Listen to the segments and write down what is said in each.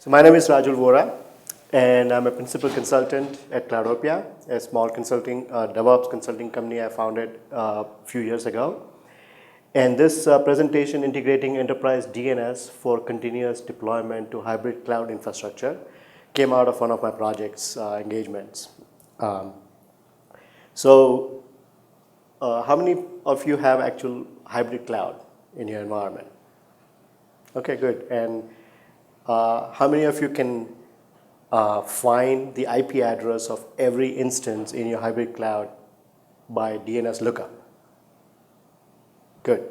So my name is Rajul Vora, and I'm a principal consultant at Cloudopia, a small consulting DevOps consulting company I founded a few years ago. And this presentation integrating enterprise DNS for continuous deployment to hybrid cloud infrastructure came out of one of my projects engagements. So how many of you have actual hybrid cloud in your environment? Okay, good. And how many of you can find the IP address of every instance in your hybrid cloud by DNS lookup? Good.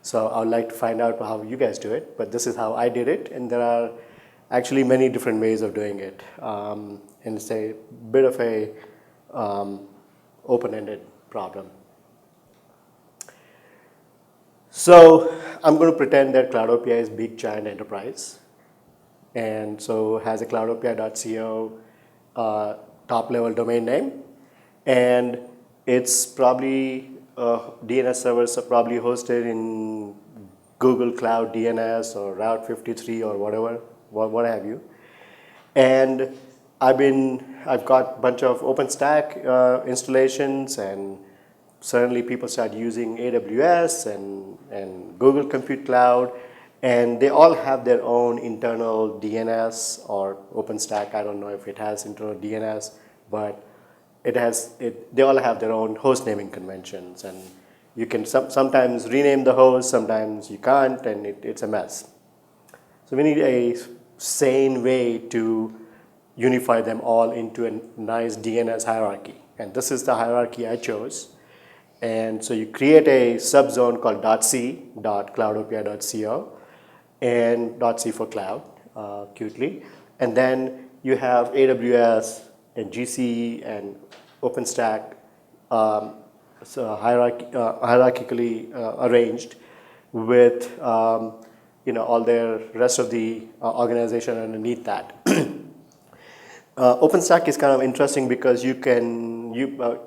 So I would like to find out how you guys do it, but this is how I did it, and there are actually many different ways of doing it. And it's a bit of a open-ended problem. So I'm going to pretend that Cloudopia is big giant enterprise, and so has a cloudopia.co top level domain name, and it's probably DNS servers are probably hosted in Google Cloud DNS or Route 53 or whatever, what have you. And I've got a bunch of OpenStack installations, and certainly people start using AWS and Google Compute Cloud, and they all have their own internal DNS or OpenStack. I don't know if it has internal DNS, but they all have their own host naming conventions, and you can sometimes rename the host, sometimes you can't, and it's a mess. So we need a sane way to unify them all into a nice DNS hierarchy, and this is the hierarchy I chose. And so you create a subzone called .c.cloudopia.co and .c for cloud, cutely. And then you have AWS and GCE and OpenStack hierarchically arranged with all their rest of the organization underneath that. OpenStack is kind of interesting because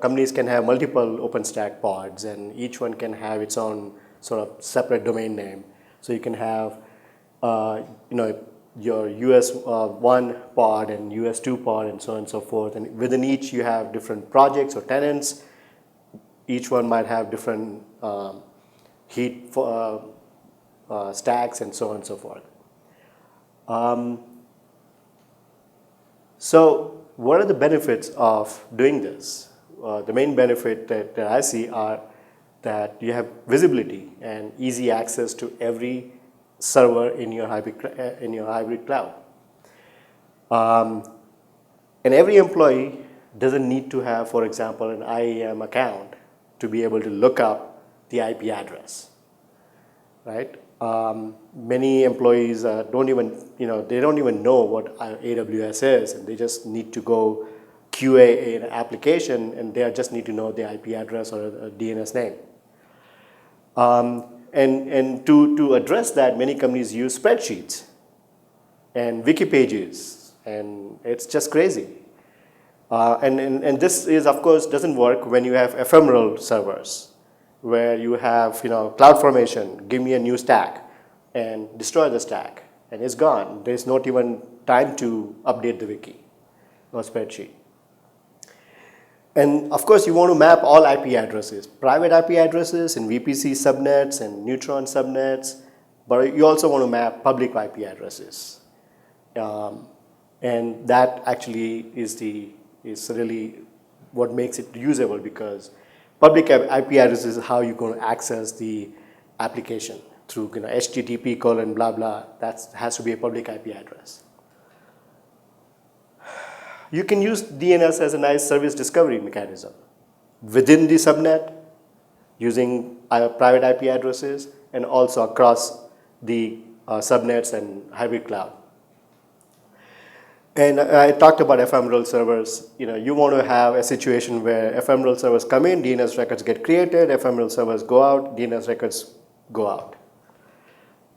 companies can have multiple OpenStack pods, and each one can have its own sort of separate domain name. So you can have your US1 pod and US2 pod and so on and so forth. And within each you have different projects or tenants. Each one might have different heat stacks and so on and so forth. So what are the benefits of doing this? The main benefit that I see are that you have visibility and easy access to every server in your hybrid cloud. And every employee doesn't need to have, for example, an IAM account to be able to look up the IP address, right? Many employees don't even know what AWS is, and they just need to go QA an application, and they just need to know the IP address or a DNS name. And to address that, many companies use spreadsheets and wiki pages, and it's just crazy. And this is, of course, doesn't work when you have ephemeral servers, where you have CloudFormation, give me a new stack, and destroy the stack, and it's gone. There's not even time to update the wiki or spreadsheet. And of course, you want to map all IP addresses, private IP addresses and VPC subnets and neutron subnets, but you also want to map public IP addresses. And that actually is really what makes it usable, because public IP address is how you're going to access the application through HTTP : blah blah. That has to be a public IP address. You can use DNS as a nice service discovery mechanism within the subnet using private IP addresses, and also across the subnets and hybrid cloud. And I talked about ephemeral servers. You want to have a situation where ephemeral servers come in, DNS records get created, ephemeral servers go out, DNS records go out.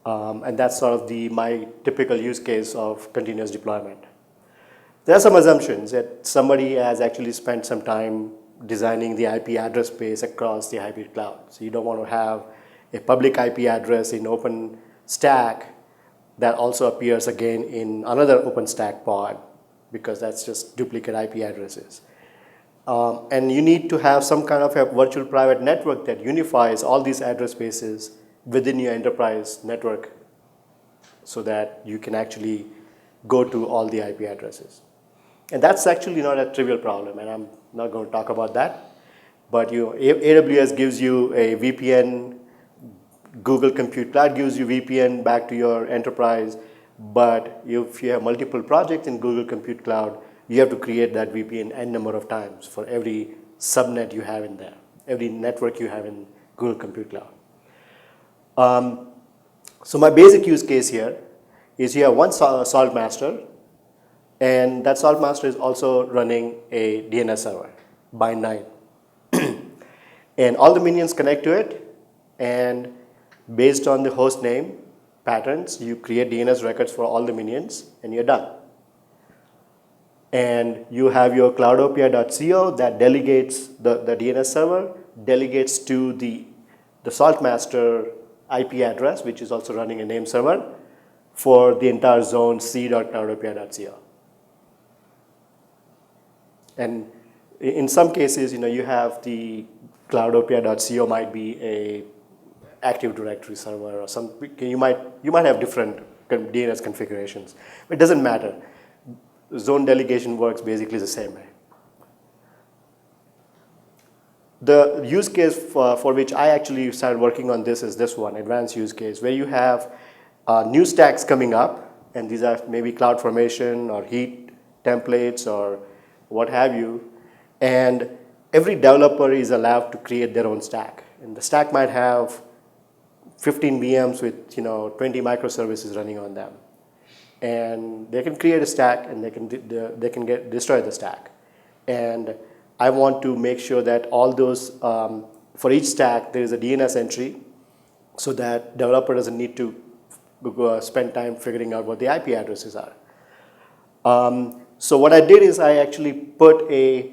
And that's sort of my typical use case of continuous deployment. There are some assumptions that somebody has actually spent some time designing the IP address space across the hybrid cloud. So you don't want to have a public IP address in OpenStack that also appears again in another OpenStack pod, because that's just duplicate IP addresses. And you need to have some kind of a virtual private network that unifies all these address spaces within your enterprise network so that you can actually go to all the IP addresses. And that's actually not a trivial problem, and I'm not going to talk about that. But AWS gives you a VPN, Google Compute Cloud gives you VPN back to your enterprise, but if you have multiple projects in Google Compute Cloud, you have to create that VPN n number of times for every subnet you have in there, every network you have in Google Compute Cloud. So my basic use case here is you have one Salt master, and that Salt master is also running a DNS server, bind 9. And all the minions connect to it, and based on the host name patterns, you create DNS records for all the minions, and you're done. And you have your cloudopia.co that delegates the DNS server, delegates to the Salt master IP address, which is also running a Nameserver for the entire zone c.cloudopia.co. And in some cases, you have the cloudopia.co might be a Active Directory server or something. You might have different DNS configurations. It doesn't matter. Zone delegation works basically the same way. The use case for which I actually started working on this is this one, advanced use case, where you have new stacks coming up, and these are maybe CloudFormation or Heat templates or what have you, and every developer is allowed to create their own stack. And the stack might have 15 VMs with 20 microservices running on them. And they can create a stack, and they can destroy the stack. And I want to make sure that all those, for each stack, there is a DNS entry so that developer doesn't need to spend time figuring out what the IP addresses are. So what I did is I actually put a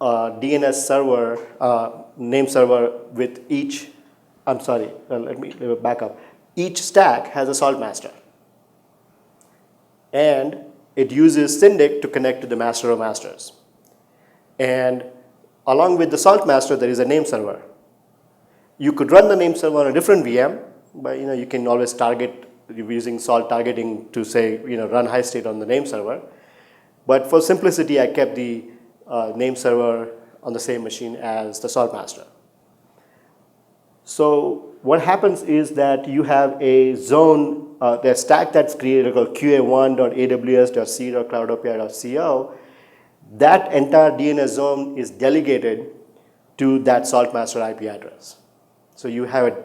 DNS server, name server with each, let me back up. Each stack has a Salt master. And it uses Syndic to connect to the master of masters. And along with the Salt master, there is a name server. You could run the name server on a different VM, but you can always target using Salt targeting to say run high state on the name server. But for simplicity, I kept the name server on the same machine as the Salt master. So what happens is that you have a zone, the stack that's created called qa1.aws.c.cloudopia.co. That entire DNS zone is delegated to that Salt master IP address. So you have a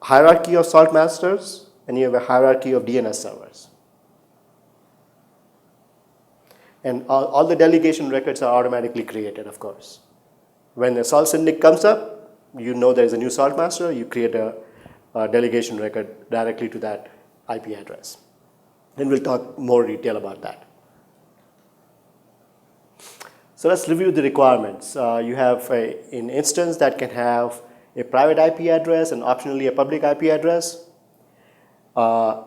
hierarchy of Salt masters, and you have a hierarchy of DNS servers. And all the delegation records are automatically created, of course. When the Salt Syndic comes up, there's a new Salt master, you create a delegation record directly to that IP address. And we'll talk more detail about that. So let's review the requirements. You have an instance that can have a private IP address and optionally a public IP address.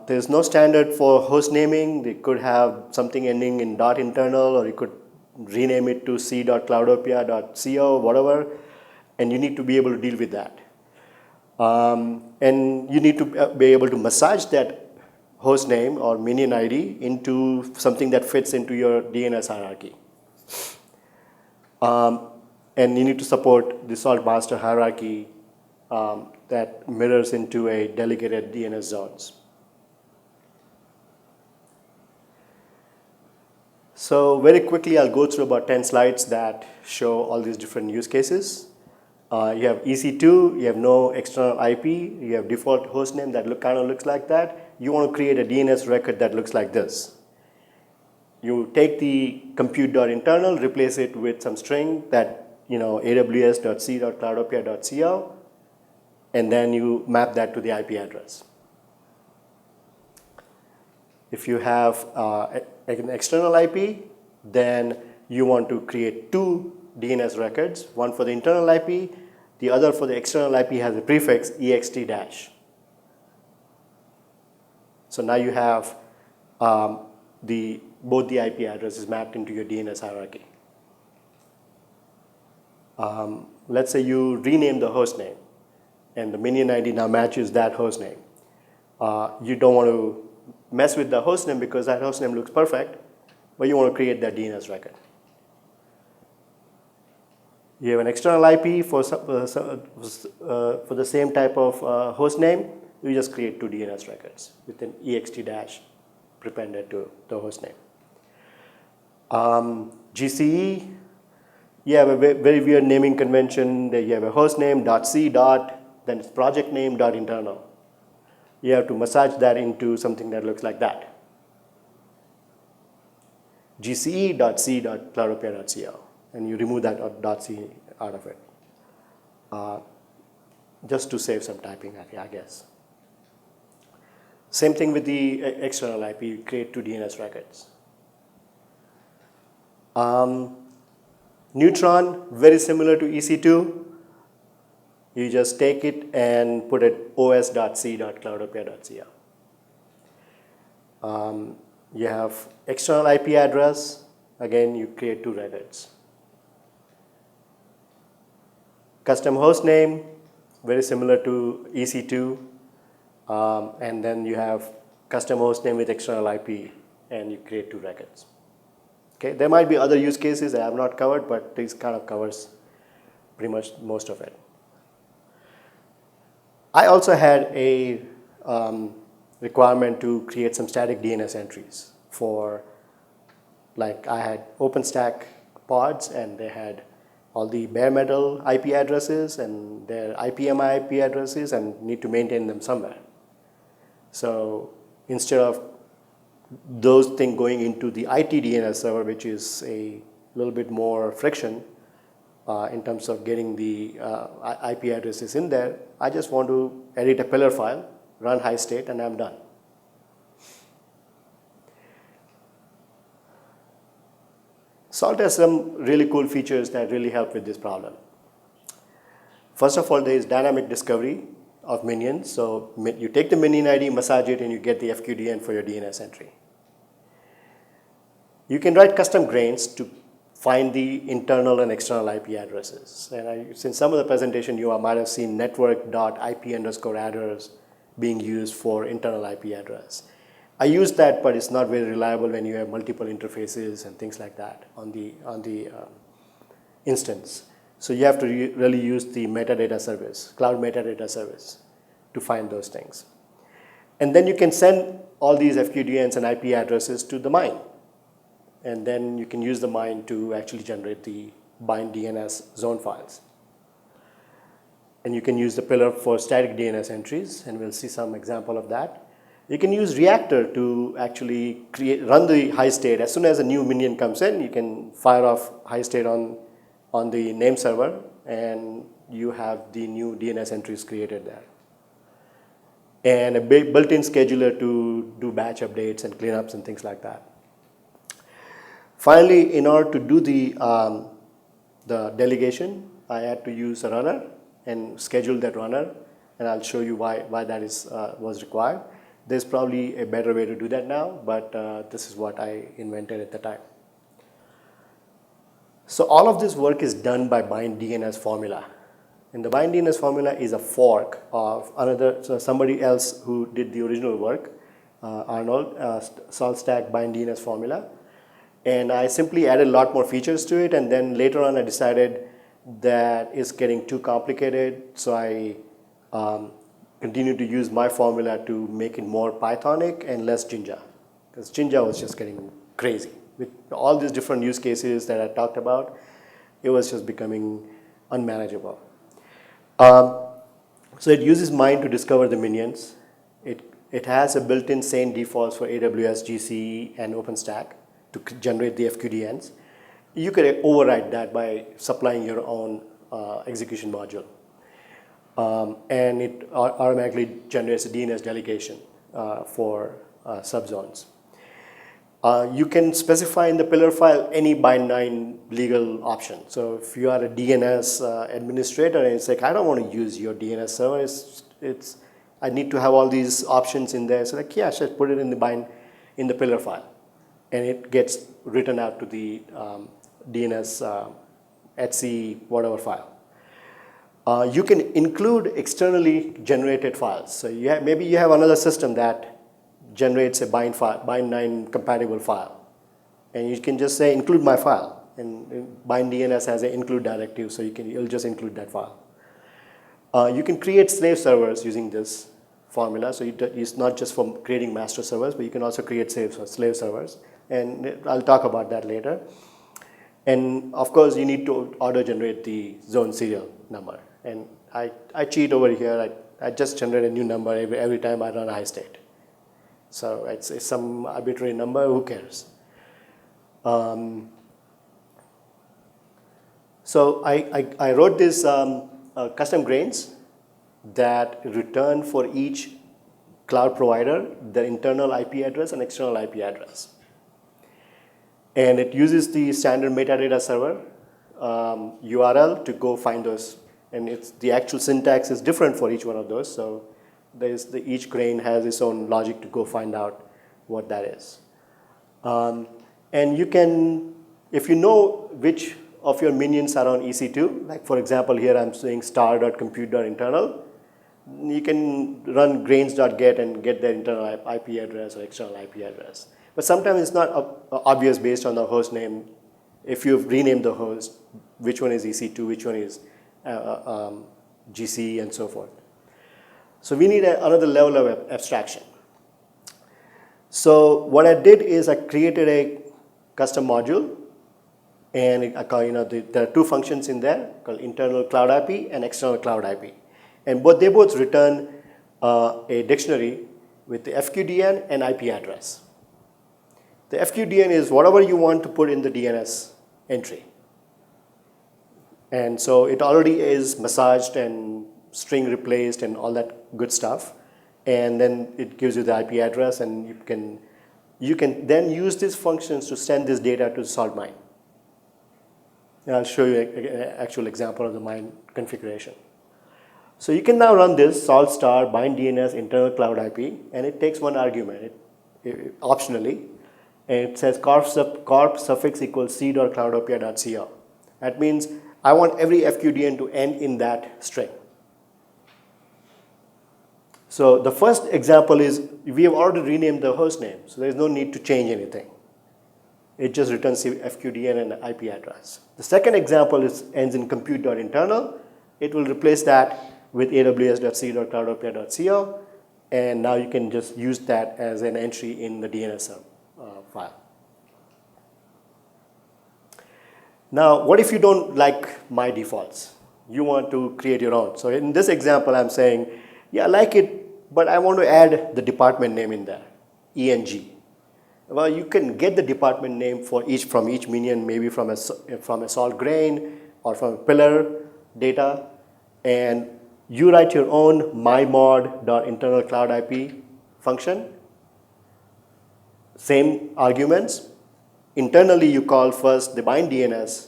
There's no standard for host naming. They could have something ending in .internal, or you could rename it to c.cloudopia.co, whatever, and you need to be able to deal with that. And you need to be able to massage that host name or minion ID into something that fits into your DNS hierarchy. And you need to support the Salt master hierarchy that mirrors into a delegated DNS zones. So very quickly, I'll go through about 10 slides that show all these different use cases. You have EC2, you have no external IP, you have default host name that kind of looks like that. You want to create a DNS record that looks like this. You take the compute.internal, replace it with some string that, aws.c.cloudopia.co, and then you map that to the IP address. If you have an external IP, then you want to create two DNS records, one for the internal IP, the other for the external IP has a prefix ext-. So now you have both the IP addresses mapped into your DNS hierarchy. Let's say you rename the host name, and the minion ID now matches that host name. You don't want to mess with the host name because that host name looks perfect, but you want to create that DNS record. You have an external IP for the same type of host name. You just create two DNS records with an ext dash prepended to the host name. GCE, you have a very weird naming convention. That you have a host name .c then it's project name .internal. You have to massage that into something that looks like that. gce.c.cloudopia.co, and you remove that .c out of it, just to save some typing, I guess. Same thing with the external IP, you create two DNS records. Neutron, very similar to EC2. You just take it and put it os.c.cloudopia.co. You have external IP address. Again, you create two records. Custom host name, very similar to EC2. And then you have custom host name with external IP, and you create two records. Okay, there might be other use cases that I have not covered, but this kind of covers pretty much most of it. I also had a requirement to create some static DNS entries for, like, I had OpenStack pods, and they had all the bare metal IP addresses and their IPMI IP addresses, and need to maintain them somewhere. So instead of those things going into the IT DNS server, which is a little bit more friction in terms of getting the IP addresses in there, I just want to edit a pillar file, run high state, and I'm done. Salt has some really cool features that really help with this problem. First of all, there is dynamic discovery of minions. So you take the minion ID, massage it, and you get the FQDN for your DNS entry. You can write custom grains to find the internal and external IP addresses. And since some of the presentation you might have seen network.ip_address being used for internal IP address. I use that, but it's not very reliable when you have multiple interfaces and things like that on the instance. So you have to really use the metadata service, cloud metadata service, to find those things. And then you can send all these FQDNs and IP addresses to the mine. And then you can use the mine to actually generate the bind DNS zone files. And you can use the pillar for static DNS entries, and we'll see some example of that. You can use Reactor to actually run the high state. As soon as a new minion comes in, you can fire off high state on the Nameserver, and you have the new DNS entries created there. And a built-in scheduler to do batch updates and cleanups and things like that. Finally, in order to do the delegation, I had to use a runner and schedule that runner, and I'll show you why that was required. There's probably a better way to do that now, but this is what I invented at the time. So all of this work is done by bind DNS Formula. And the bind DNS Formula is a fork of somebody else who did the original work, Arnold, SaltStack-based DNS Formula. And I simply added a lot more features to it, and then later on I decided that it's getting too complicated, so I continued to use my formula to make it more Pythonic and less Jinja, because Jinja was just getting crazy. With all these different use cases that I talked about, it was just becoming unmanageable. So it uses mine to discover the minions. It has a built-in sane defaults for AWS, GCE, and OpenStack to generate the FQDNs. You could override that by supplying your own execution module. And it automatically generates a DNS delegation for subzones. You can specify in the pillar file any bind9 legal option. So if you are a DNS administrator and it's like, I don't want to use your DNS server, I need to have all these options in there. So like, yeah, just put it in the bind, in the pillar file. And it gets written out to the DNS etc whatever file. You can include externally generated files. So maybe you have another system that generates a bind9 compatible file. And you can just say include my file. And bind DNS has an include directive, so you'll just include that file. You can create slave servers using this formula. So it's not just for creating master servers, but you can also create slave servers. And I'll talk about that later. And of course, you need to auto-generate the zone serial number. And I cheat over here. I just generate a new number every time I run a high state. So it's some arbitrary number, who cares? So I wrote this custom grains that return for each cloud provider the internal IP address and external IP address. And it uses the standard metadata server URL to go find those. And the actual syntax is different for each one of those. So each grain has its own logic to go find out what that is. And you can, if you know which of your minions are on EC2, like for example here I'm saying star.compute.internal, you can run grains.get and get their internal IP address or external IP address. But sometimes it's not obvious based on the host name. If you've renamed the host, which one is EC2, which one is GC, and so forth. So we need another level of abstraction. So what I did is I created a custom module, and there are two functions in there called internal cloud IP and external cloud IP. And they both return a dictionary with the FQDN and IP address. The FQDN is whatever you want to put in the DNS entry. And so it already is massaged and string replaced and all that good stuff. And then it gives you the IP address, and you can then use these functions to send this data to the salt mine. And I'll show you an actual example of the mine configuration. So you can now run this salt star bind DNS internal cloud IP, and it takes one argument optionally. And it says corp suffix equals c.cloudopia.co. That means I want every FQDN to end in that string. So the first example is we have already renamed the host name, so there is no need to change anything. It just returns the FQDN and the IP address. The second example ends in compute.internal. It will replace that with aws.c.cloudopia.co, and now you can just use that as an entry in the DNS file. Now, what if you don't like my defaults? You want to create your own. So in this example, I'm saying, yeah, I like it, but I want to add the department name in there, ENG. Well, you can get the department name from each minion, maybe from a salt grain or from a pillar data, and you write your own mymod.internalCloudIP function. Same arguments. Internally, you call first the bind DNS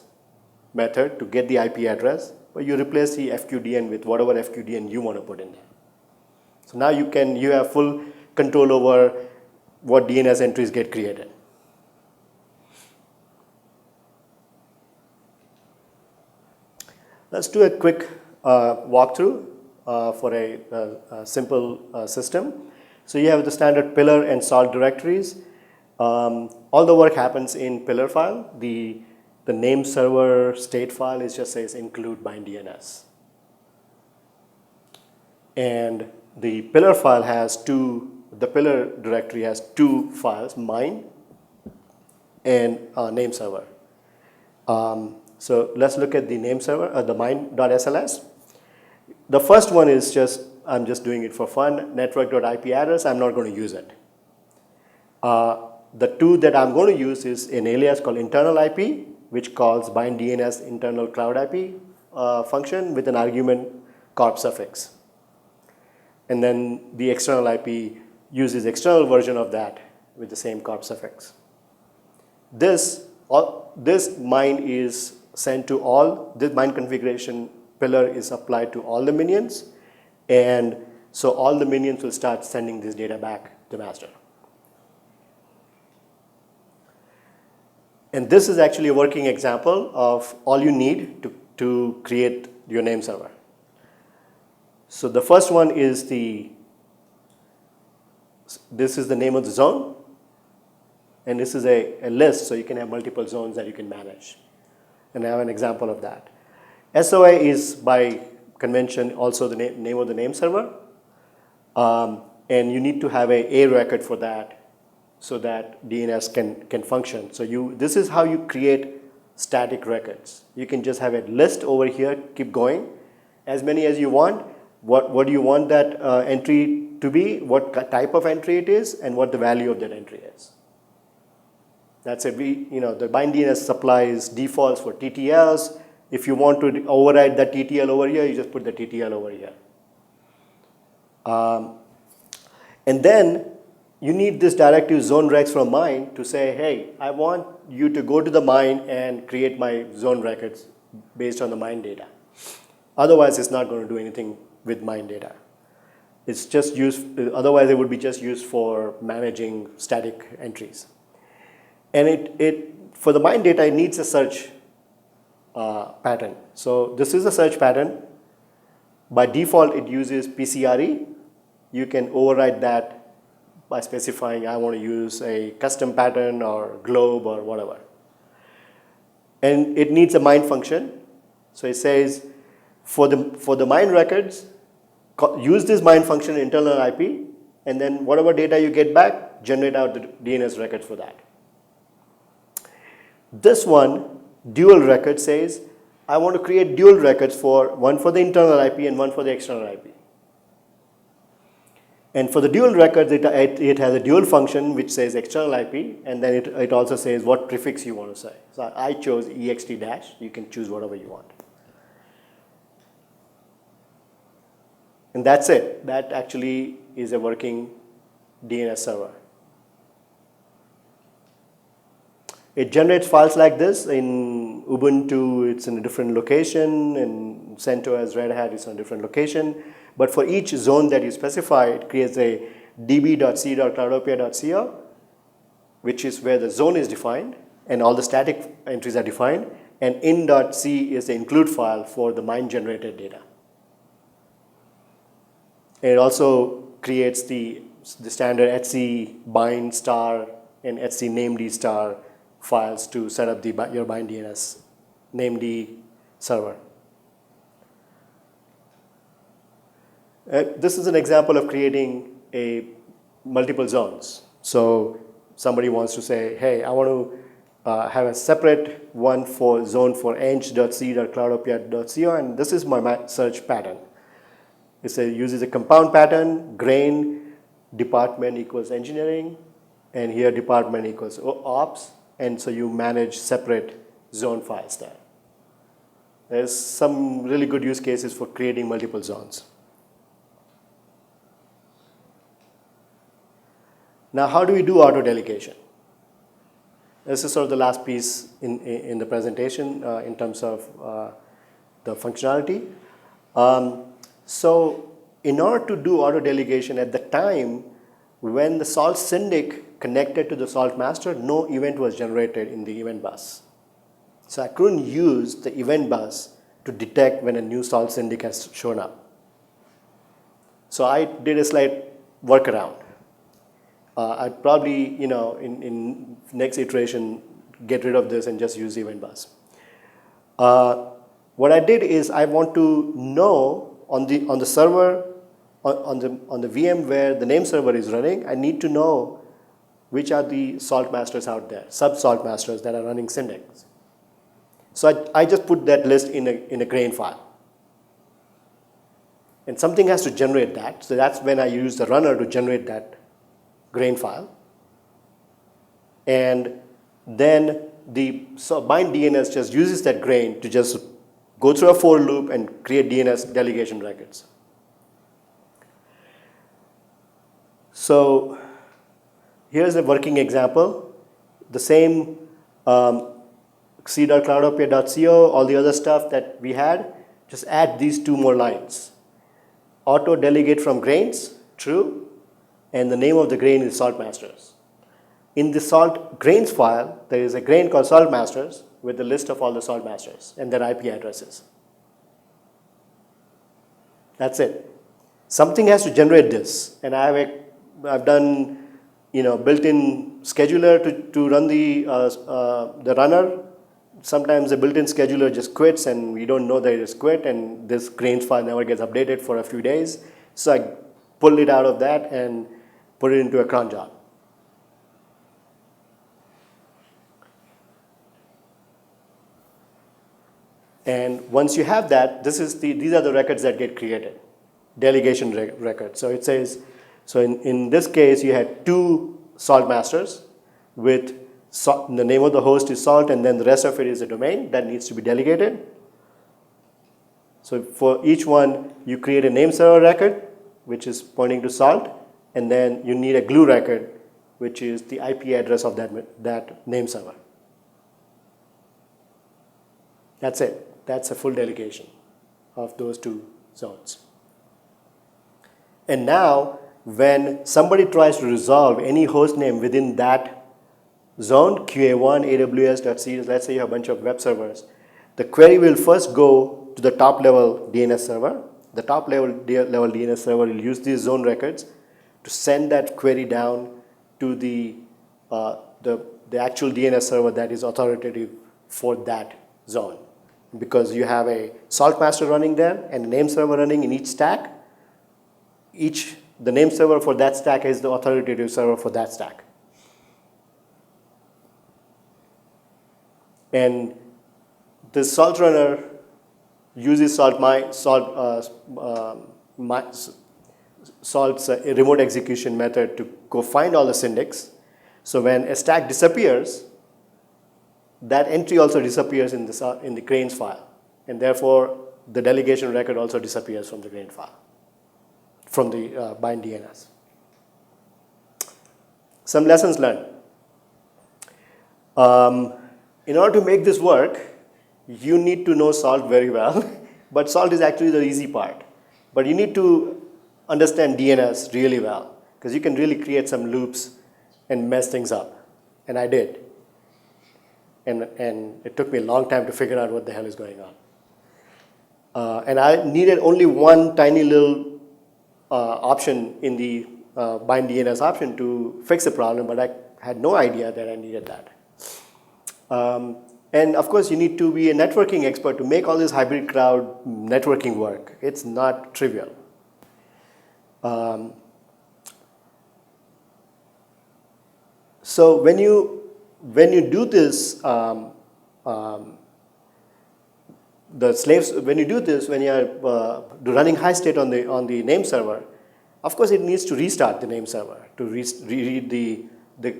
method to get the IP address, but you replace the FQDN with whatever FQDN you want to put in there. So now you have full control over what DNS entries get created. Let's do a quick walkthrough for a simple system. So you have the standard pillar and salt directories. All the work happens in pillar file. The Nameserver state file says include bind DNS. And the pillar file the pillar directory has two files, mine and Nameserver. So let's look at the Nameserver, the mine.sls. The first one is I'm just doing it for fun, network.ip address. I'm not going to use it. The two that I'm going to use is an alias called internal IP, which calls bind DNS internal cloud IP function with an argument corp suffix. And then the external IP uses external version of that with the same corp suffix. This mine is sent to all, this mine configuration pillar is applied to all the minions, and So all the minions will start sending this data back to master. And this is actually a working example of all you need to create your name server. So the first one is this is the name of the zone. And this is a list, so you can have multiple zones that you can manage. And I have an example of that. SOA is by convention also the name of the name server. And you need to have a record for that so that DNS can function. So this is how you create static records. You can just have a list over here, keep going, as many as you want. What do you want that entry to be, what type of entry it is, and what the value of that entry is. That's it. The bind DNS supplies defaults for TTLs. If you want to override that TTL over here, you just put the TTL over here. And then you need this directive zone recs from mine to say, hey, I want you to go to the mine and create my zone records based on the mine data. Otherwise, it's not going to do anything with mine data. It's just used, otherwise it would be just used for managing static entries. And for the mine data, it needs a search pattern. So this is a search pattern. By default, it uses PCRE. You can override that by specifying I want to use a custom pattern or globe or whatever. And it needs a mine function. So it says for the mine records, use this mine function internal IP, and then whatever data you get back, generate out the DNS records for that. This one, dual record, says I want to create dual records, one for the internal IP and one for the external IP. And for the dual records, it has a dual function which says external IP, and then it also says what prefix you want to say. So I chose ext dash. You can choose whatever you want. And that's it. That actually is a working DNS server. It generates files like this. In Ubuntu, it's in a different location, and CentOS Red Hat is in a different location. But for each zone that you specify, it creates a db.c.cloudopia.co, which is where the zone is defined, and all the static entries are defined, and in.c is the include file for the mine-generated data. And it also creates the standard etc bind star and etc named star files to set up your bind DNS named server. This is an example of creating multiple zones. So somebody wants to say, hey, I want to have a separate one for zone for eng.c.cloudopia.co, and this is my search pattern. It uses a compound pattern, grain, department equals engineering, and here department equals ops, and so you manage separate zone files there. There's some really good use cases for creating multiple zones. Now, how do we do auto-delegation? This is sort of the last piece in the presentation in terms of the functionality. So in order to do auto-delegation at the time when the Salt Syndic connected to the Salt Master, no event was generated in the event bus. So I couldn't use the event bus to detect when a new Salt Syndic has shown up. So I did a slight workaround. I'd probably, in next iteration, get rid of this and just use event bus. What I did is I want to know on the server, on the VM where the name server is running, I need to know which are the salt masters out there, sub-salt masters that are running Syndics. So I just put that list in a grain file. And something has to generate that. So that's when I use the runner to generate that grain file. And then so bind DNS just uses that grain to just go through a for loop and create DNS delegation records. So here's a working example. The same c.cloudopia.co, all the other stuff that we had, just add these two more lines. auto delegate from grains, true, and the name of the grain is salt masters. In the salt grains file, there is a grain called salt masters with a list of all the salt masters and their IP addresses. That's it. Something has to generate this, and I've done built-in scheduler to run the runner. Sometimes the built-in scheduler just quits and we don't know that it is quit, and this grains file never gets updated for a few days. So I pull it out of that and put it into a cron job. And once you have that, these are the records that get created, delegation records. So it says, so in this case, you had 2 salt masters with the name of the host is salt, and then the rest of it is a domain that needs to be delegated. So for each one, you create a Nameserver record, which is pointing to salt, and then you need a glue record, which is the IP address of that Nameserver. That's it. That's a full delegation of those 2 zones. And now, when somebody tries to resolve any host name within that zone, QA1, AWS.c, let's say you have a bunch of web servers, the query will first go to the top level DNS server. The top level DNS server will use these zone records to send that query down to the actual DNS server that is authoritative for that zone. Because you have a salt master running there and a name server running in each stack. The name server for that stack is the authoritative server for that stack. And the salt runner uses Salt's remote execution method to go find all the syndics. So when a stack disappears, that entry also disappears in the grains file, and therefore the delegation record also disappears from the grain file, from the bind DNS. Some lessons learned. In order to make this work, you need to know Salt very well, but Salt is actually the easy part. But you need to understand DNS really well, because you can really create some loops and mess things up, and I did. And it took me a long time to figure out what the hell is going on. And I needed only one tiny little option in the bind DNS option to fix the problem, but I had no idea that I needed that. And of course, you need to be a networking expert to make all this hybrid cloud networking work. It's not trivial. So when you do this, when you are running high state on the name server, of course it needs to restart the name server to read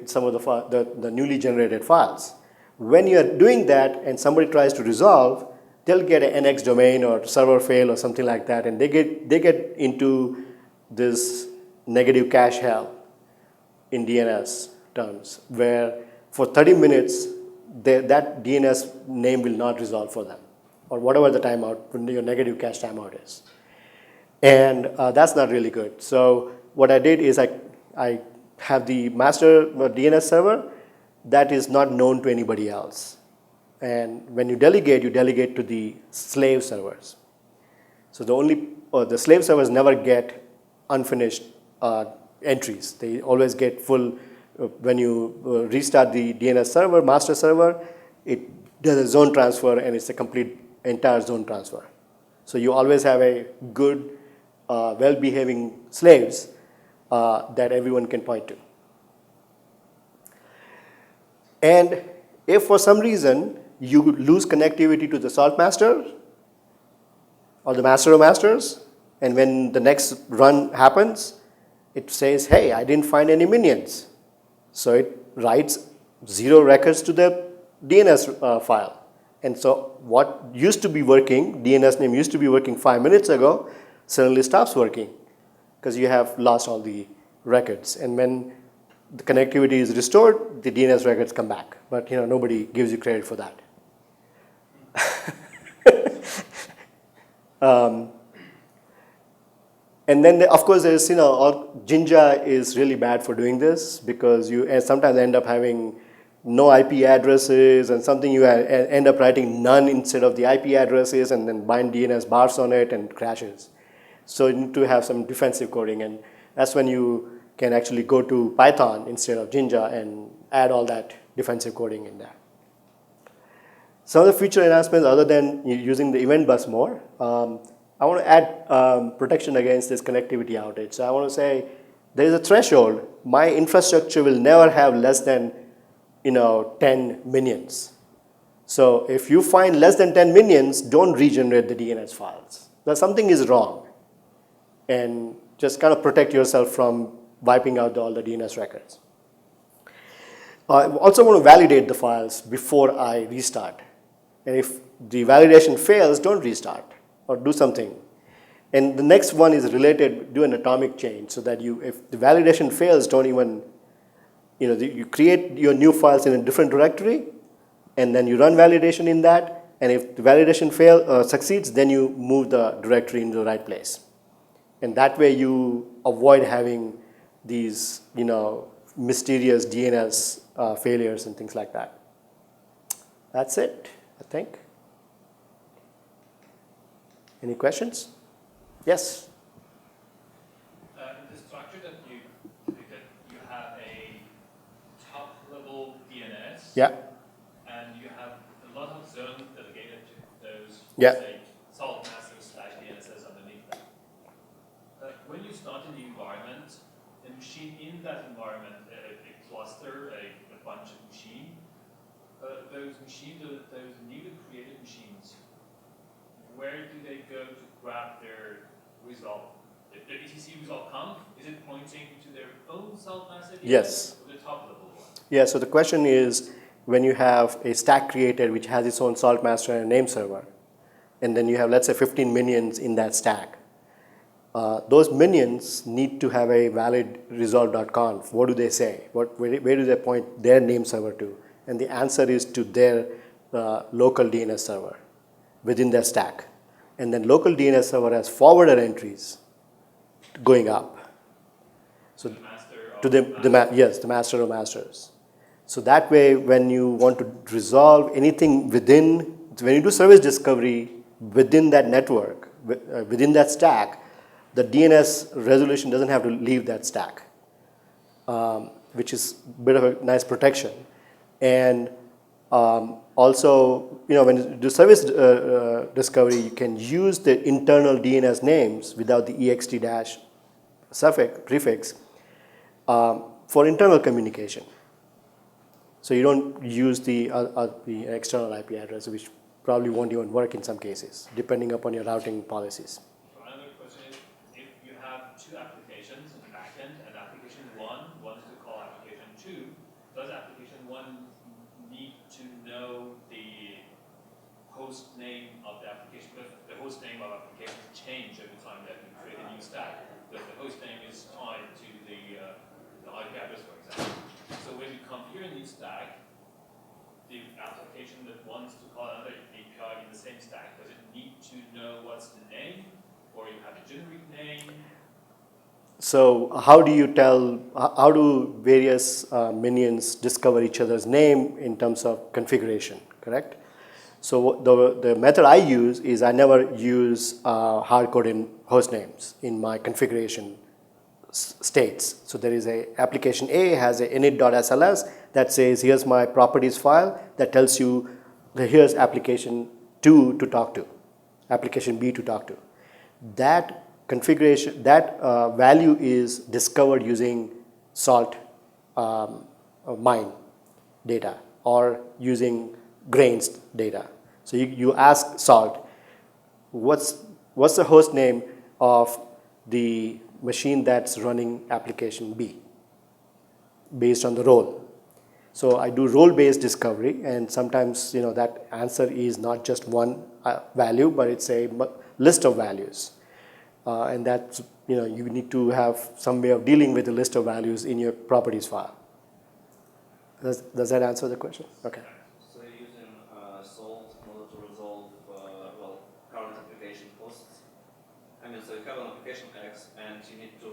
some of the newly generated files. When you are doing that and somebody tries to resolve, they'll get an NX domain or server fail or something like that, and they get into this negative cache hell in DNS terms, where for 30 minutes, that DNS name will not resolve for them, or whatever the timeout, your negative cache timeout is. And that's not really good. So what I did is I have the master DNS server that is not known to anybody else. And when you delegate to the slave servers. So the slave servers never get unfinished entries. They always get full. When you restart the DNS server, master server, it does a zone transfer, and it's a complete entire zone transfer. So you always have a good, well-behaving slaves that everyone can point to. And if for some reason you lose connectivity to the salt master or the master of masters, and when the next run happens, it says, hey, I didn't find any minions. So it writes 0 records to the DNS file. And so what used to be working, DNS name used to be working 5 minutes ago, suddenly stops working because you have lost all the records. And when the connectivity is restored, the DNS records come back. But nobody gives you credit for that. And then, of course, there's, Jinja is really bad for doing this because you sometimes end up having no IP addresses and something you end up writing none instead of the IP addresses and then bind DNS bars on it and crashes. So you need to have some defensive coding, and that's when you can actually go to Python instead of Jinja and add all that defensive coding in there. Some of the feature enhancements other than using the event bus more, I want to add protection against this connectivity outage. So I want to say there is a threshold. My infrastructure will never have less than 10 minions. So if you find less than 10 minions, don't regenerate the DNS files. Now something is wrong. And just kind of protect yourself from wiping out all the DNS records. I also want to validate the files before I restart. And if the validation fails, don't restart or do something. And the next one is related, do an atomic change so that if the validation fails, don't even, you create your new files in a different directory and then you run validation in that. And if the validation succeeds, then you move the directory into the right place. And that way you avoid having these, mysterious DNS failures and things like that. That's it, I think. Any questions? Yes? The structure that you have a top-level DNS. Yeah. And you have a lot of zones delegated to those, yeah. say, SaltStack-based underneath that. When you start in the environment, a machine in that environment, a cluster, a bunch of machines, those newly created machines, where do they go to grab their result? If the etc result comes, is it pointing to their own self-master DNS? Yes. Or the top level one? Yeah, so the question is, when you have a stack created which has its own salt master and a name server, and then you have, let's say, 15 minions in that stack, those minions need to have a valid result.conf. What do they say? Where do they point their name server to? And the answer is to their local DNS server within their stack. And then local DNS server has forwarder entries going up. So the master to the master of masters. So that way, when you want to resolve anything when you do service discovery within that network, within that stack, the DNS resolution doesn't have to leave that stack, which is a bit of a nice protection. And also, when you do service discovery, you can use the internal DNS names without the ext dash prefix for internal communication. So you don't use the external IP address, which probably won't even work in some cases, depending upon your routing policies. So another question is, if you have two applications in the backend, and application one wants to call application two, does application one need to know the host name of the application? Because the host name of applications change every time that you create a new stack. Because the host name is tied to the IP address, for example. So when you configure a new stack, the application that wants to call another API in the same stack, does it need to know what's the name, or you have a generic name? So how do various minions discover each other's name in terms of configuration, correct? So the method I use is I never use hard-coded host names in my configuration states. So there is a application A has a init.sls that says here's my properties file that tells you here's application 2 to talk to, application B to talk to. That configuration, that value is discovered using salt mine data or using grains data. So you ask Salt, what's the host name of the machine that's running application B based on the role. So I do role-based discovery, and sometimes that answer is not just one value, but it's a list of values, and that's you need to have some way of dealing with the list of values in your properties file. Does that answer the question? Okay. So you're using Salt in order to resolve current application hosts. I mean, so you have an application X you need to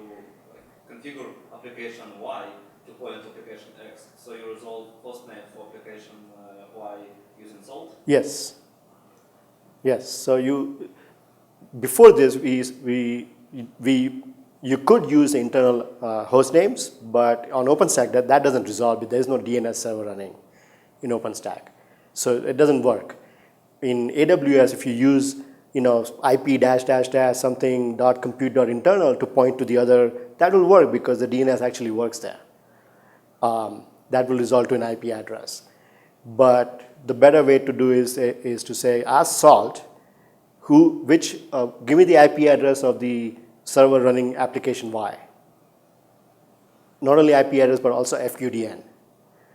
configure application Y to point to application X. So you resolve hostname for application Y using Salt. Yes. Yes. So before this, you could use internal host names, but on OpenStack that doesn't resolve it. There is no DNS server running in OpenStack, so it doesn't work. In AWS, if you use IP -- something .compute.internal to point to the other, that will work because the DNS actually works there. That will result to an IP address. But the better way to do is to say, ask Salt, give me the IP address of the server running application Y. Not only IP address, but also FQDN.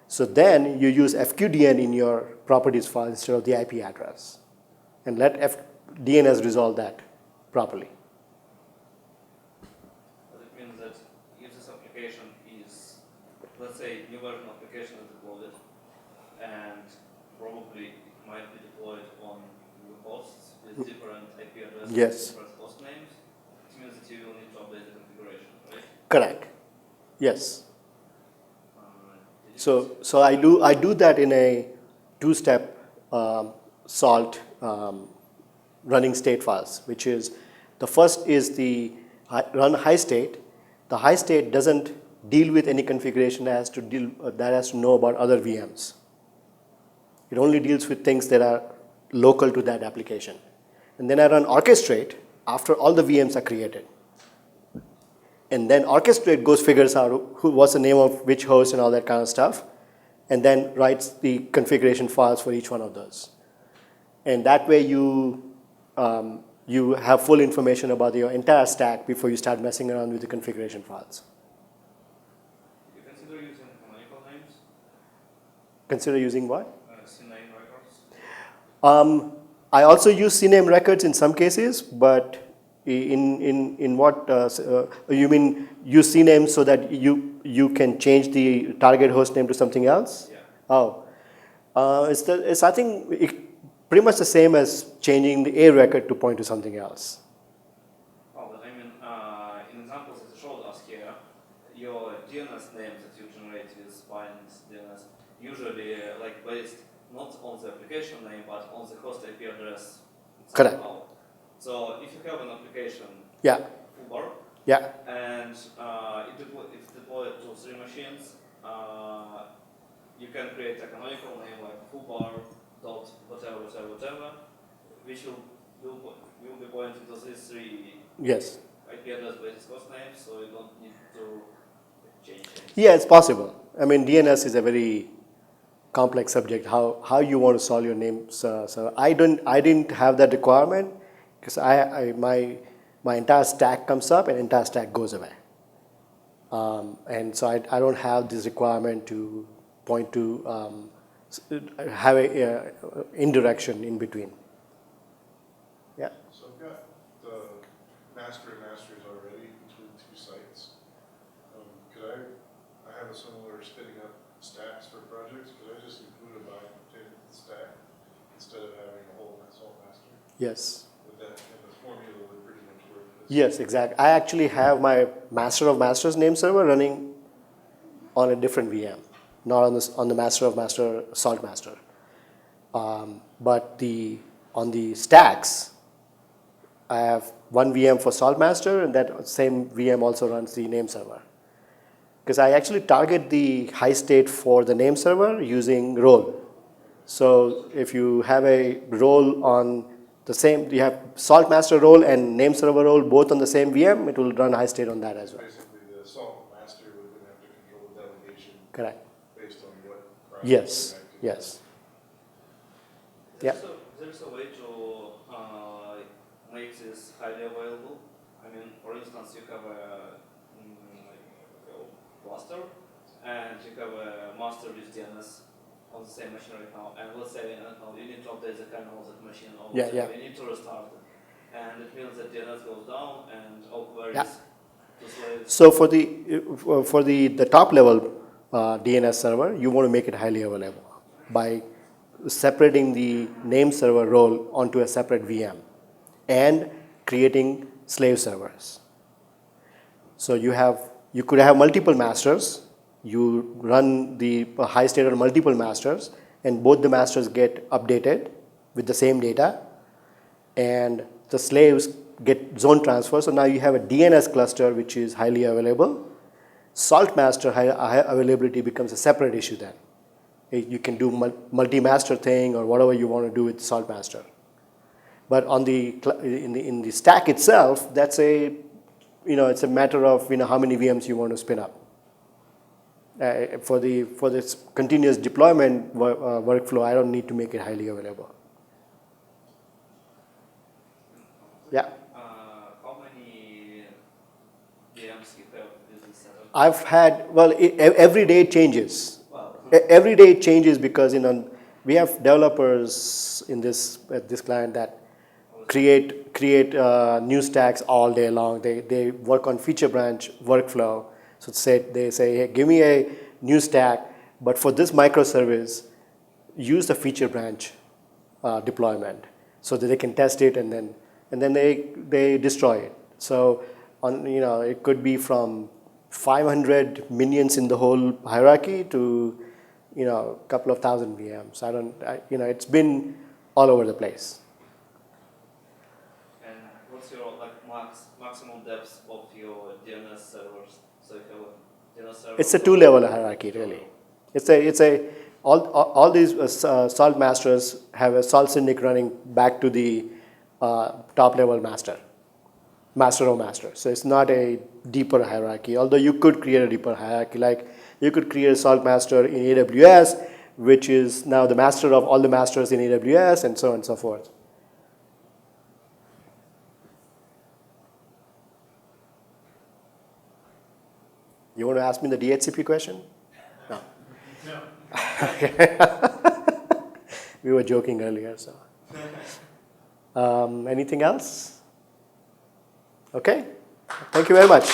So then you use FQDN in your properties file instead of the IP address, and let DNS resolve that properly. But it means that if this application is, let's say, new version of application is deployed, and probably it might be deployed on new hosts with different IP addresses, Yes. different host names, it means that you will need to update the configuration, right? Correct. Yes. Did you So I do that in a two-step Salt running state files, which is the first is the run high state. The high state doesn't deal with any configuration that has to know about other VMs. It only deals with things that are local to that application. And then I run orchestrate after all the VMs are created. And then orchestrate figures out what's the name of which host and all that kind of stuff, and then writes the configuration files for each one of those. And that way you have full information about your entire stack before you start messing around with the configuration files. you consider using canonical names? Consider using what? CNAME records? I also use CNAME records in some cases, but in what you mean use CNAME so that you can change the target host name to something else? Yeah. Oh, it's I think pretty much the same as changing the A record to point to something else. Oh, but I mean, in examples that you showed us here, your DNS names that you generate with find DNS usually based not on the application name but on the host IP address. Correct. Somehow. So if you have an application, Yeah. Uber, Yeah. and it's deployed to 3 machines, you can create a canonical name like foobar dot whatever, which will be pointing to these 3 Yes. IP address based host names, so you don't need to change things. Yeah, it's possible. I mean, DNS is a very complex subject. How you want to solve your name? So I didn't have that requirement because my entire stack comes up and entire stack goes away. And so I don't have this requirement to point to have a indirection in between. Yeah. So I've got the master and masters already between 2 sites. I have a similar spinning up stacks for projects. Could I just include a bind pertaining to the stack instead of having a whole salt master? Yes. Would that, and the formula would pretty much work for this? Yes, exactly. I actually have my master of masters Nameserver running on a different VM, not on the master of master salt master. But on the stacks, I have one VM for salt master, and that same VM also runs the Nameserver. Because I actually target the high state for the Nameserver using role. So if you have a role on the same, you have salt master role and Nameserver role both on the same VM, it will run high state on that as well. Basically, the salt master would then have to control the delegation Correct. based on what project Yes. you're active. Yes. There's a way to make this highly available. I mean, for instance, you have a cluster, and you have a master with DNS on the same machine right now. And let's say you need to update the kernel of that machine, or you need to restart it. And it means that DNS goes down and all queries to slaves. So for the top level DNS server, you want to make it highly available by separating the Nameserver role onto a separate VM and creating slave servers. So you could have multiple masters. You run the high state on multiple masters, and both the masters get updated with the same data, and the slaves get zone transfer. So now you have a DNS cluster which is highly available. Salt master high availability becomes a separate issue then. You can do multi-master thing or whatever you want to do with salt master. But on in the stack itself, that's it's a matter of how many VMs you want to spin up. For this continuous deployment workflow, I don't need to make it highly available. Yeah. How many VMs you have in this setup? I've had, every day it changes. Wow. Every day it changes because we have developers at this client that create new stacks all day long. They work on feature branch workflow. So they say, hey, give me a new stack, but for this microservice, use the feature branch deployment so that they can test it and then they destroy it. So it could be from 500 minions in the whole hierarchy to a couple of thousand VMs. It's been all over the place. And what's your maximum depth of your DNS servers? So you have a DNS server. It's a two-level hierarchy, really. All these salt masters have a salt syndic running back to the top level master of master. So it's not a deeper hierarchy, although you could create a deeper hierarchy. Like you could create a salt master in AWS, which is now the master of all the masters in AWS, and so on and so forth. You want to ask me the DHCP question? No. No. Okay. We were joking earlier, so. Anything else? Okay. Thank you very much.